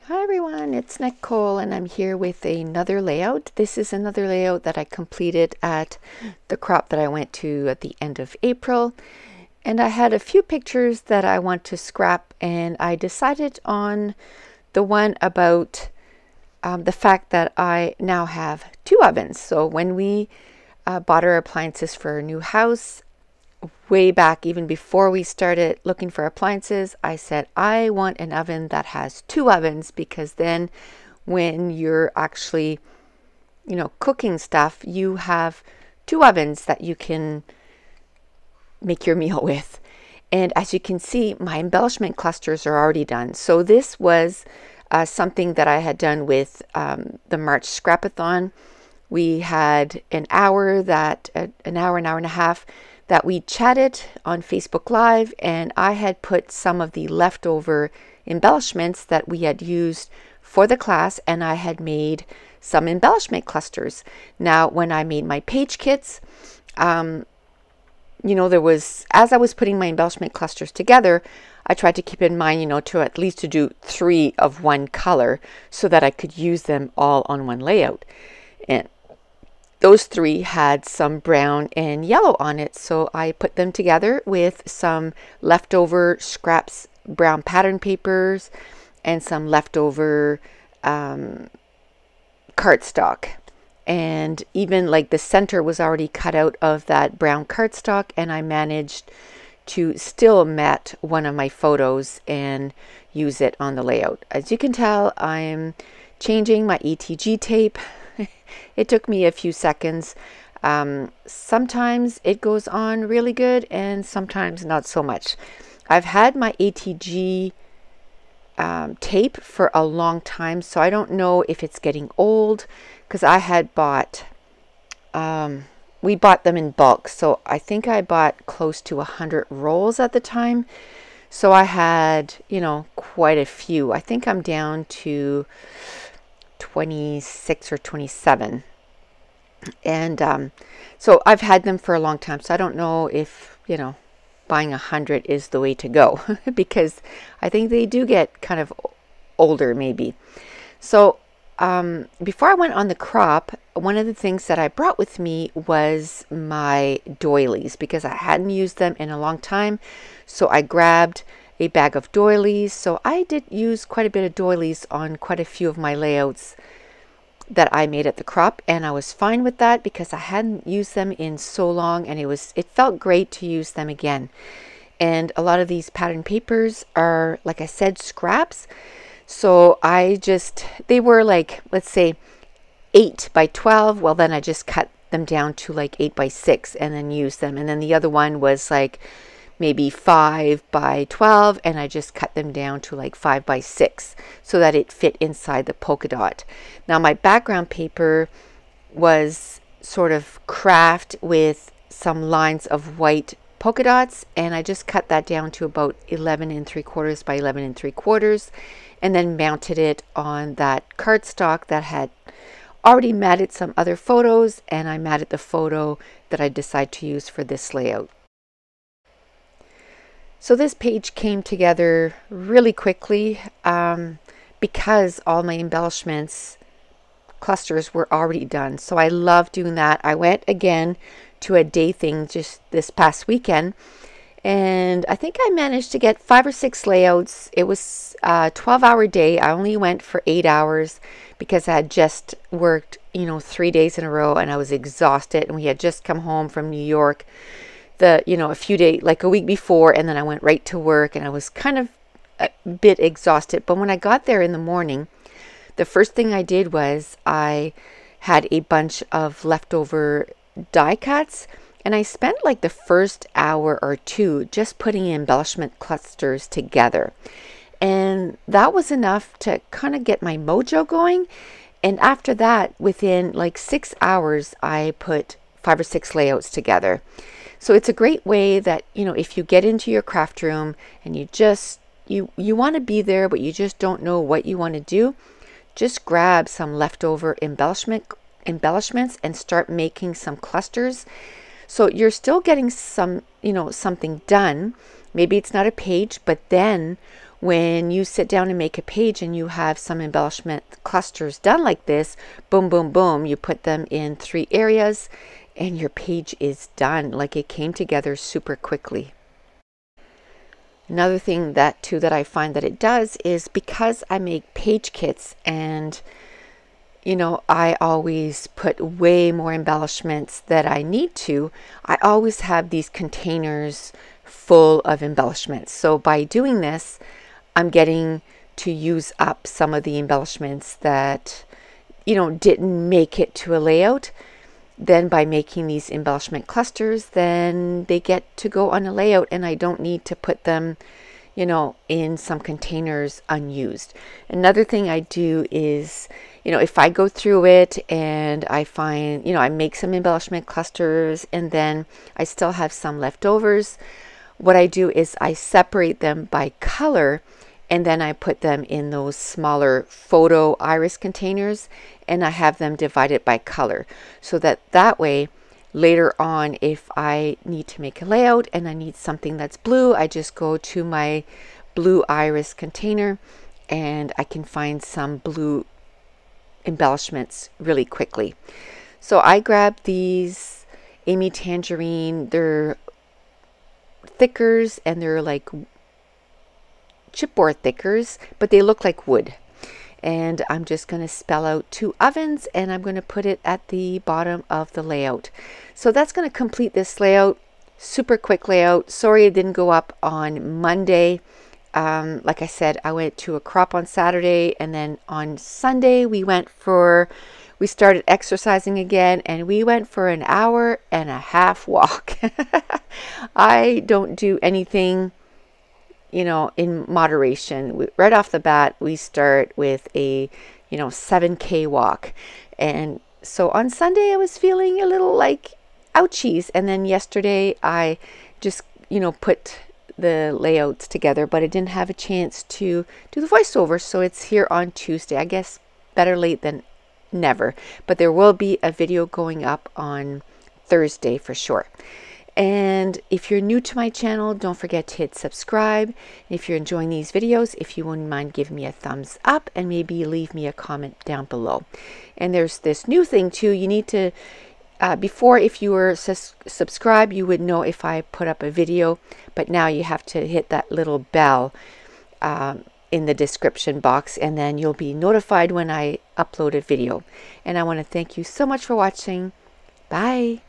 Hi everyone, it's Nicole and I'm here with another layout. This is another layout that I completed at the crop that I went to at the end of April. And I had a few pictures that I want to scrap, and I decided on the one about the fact that I now have two ovens. So when we bought our appliances for our new house, way back, even before we started looking for appliances, I said I want an oven that has two ovens, because then when you're actually, cooking stuff, you have two ovens that you can make your meal with. And as you can see, my embellishment clusters are already done. So this was something that I had done with the March Scrapathon. We had an hour and a half that we chatted on Facebook Live, and I had put some of the leftover embellishments that we had used for the class, and I had made some embellishment clusters. Now, when I made my page kits, there was, as I was putting my embellishment clusters together, I tried to keep in mind, to at least to do 3 of one color so that I could use them all on one layout. And those 3 had some brown and yellow on it, so I put them together with some leftover scraps brown pattern papers and some leftover cardstock. And even like the center was already cut out of that brown cardstock, and I managed to still mat one of my photos and use it on the layout. As you can tell, I'm changing my ETG tape. It took me a few seconds. Sometimes it goes on really good and sometimes not so much. I've had my ATG tape for a long time, so I don't know if it's getting old, because I had bought, we bought them in bulk, so I think I bought close to 100 rolls at the time. So I had, quite a few. I think I'm down to 26 or 27. And so I've had them for a long time, so I don't know if, buying 100 is the way to go, because I think they do get kind of older maybe. So before I went on the crop, one of the things that I brought with me was my doilies, because I hadn't used them in a long time. So I grabbed a bag of doilies. So I did use quite a bit of doilies on quite a few of my layouts that I made at the crop, and I was fine with that because I hadn't used them in so long, and it felt great to use them again. And a lot of these pattern papers are, like I said, scraps. So they were like, let's say 8 by 12. Well, then I just cut them down to like 8 by 6 and then used them. And then the other one was like maybe 5 by 12, and I just cut them down to like 5 by 6 so that it fit inside the polka dot. Now my background paper was sort of craft with some lines of white polka dots, and I just cut that down to about 11 3/4 by 11 3/4, and then mounted it on that cardstock that had already matted some other photos, and I matted the photo that I decided to use for this layout. So this page came together really quickly because all my embellishments clusters were already done. So I love doing that. I went again to a day thing just this past weekend, and I think I managed to get 5 or 6 layouts. It was a 12-hour day. I only went for 8 hours because I had just worked 3 days in a row, and I was exhausted, and we had just come home from New York a few days, like a week before, and then I went right to work, and I was kind of a bit exhausted. But when I got there in the morning, the first thing I did was I had a bunch of leftover die cuts, and I spent like the first hour or two just putting embellishment clusters together, and that was enough to kind of get my mojo going. And after that, within like 6 hours, I put 5 or 6 layouts together. So it's a great way that, if you get into your craft room and you want to be there, but you just don't know what you want to do, just grab some leftover embellishments and start making some clusters. So you're still getting some, something done. Maybe it's not a page, but then when you sit down and make a page and you have some embellishment clusters done like this, boom, boom, boom, you put them in 3 areas and your page is done. Like, it came together super quickly. Another thing that I find that it does is, because I make page kits and I always put way more embellishments that I need to, I always have these containers full of embellishments. So by doing this, I'm getting to use up some of the embellishments that, didn't make it to a layout. Then by making these embellishment clusters, then they get to go on a layout and I don't need to put them, in some containers unused. Another thing I do is, if I go through it and I find, I make some embellishment clusters and then I still have some leftovers, what I do is I separate them by color and then I put them in those smaller photo iris containers and I have them divided by color, so that way later on, if I need to make a layout and I need something that's blue, I just go to my blue iris container and I can find some blue embellishments really quickly. So I grabbed these Amy Tangerine. They're thickers and they're like chipboard thickers, but they look like wood. And I'm just going to spell out 2 ovens and I'm going to put it at the bottom of the layout. So that's going to complete this layout. Super quick layout. Sorry it didn't go up on Monday. Like I said, I went to a crop on Saturday and then on Sunday we started exercising again and we went for an 1.5-hour walk. I don't do anything in moderation. Right off the bat, we start with a, 7K walk. And so on Sunday, I was feeling a little like ouchies. And then yesterday, I just, put the layouts together, but I didn't have a chance to do the voiceover. So it's here on Tuesday. I guess better late than never. But there will be a video going up on Thursday for sure. And if you're new to my channel, don't forget to hit subscribe. And if you're enjoying these videos, if you wouldn't mind giving me a thumbs up and maybe leave me a comment down below. And there's this new thing too. You need to, before, if you were subscribed, you would know if I put up a video, but now you have to hit that little bell in the description box and then you'll be notified when I upload a video. And I want to thank you so much for watching. Bye.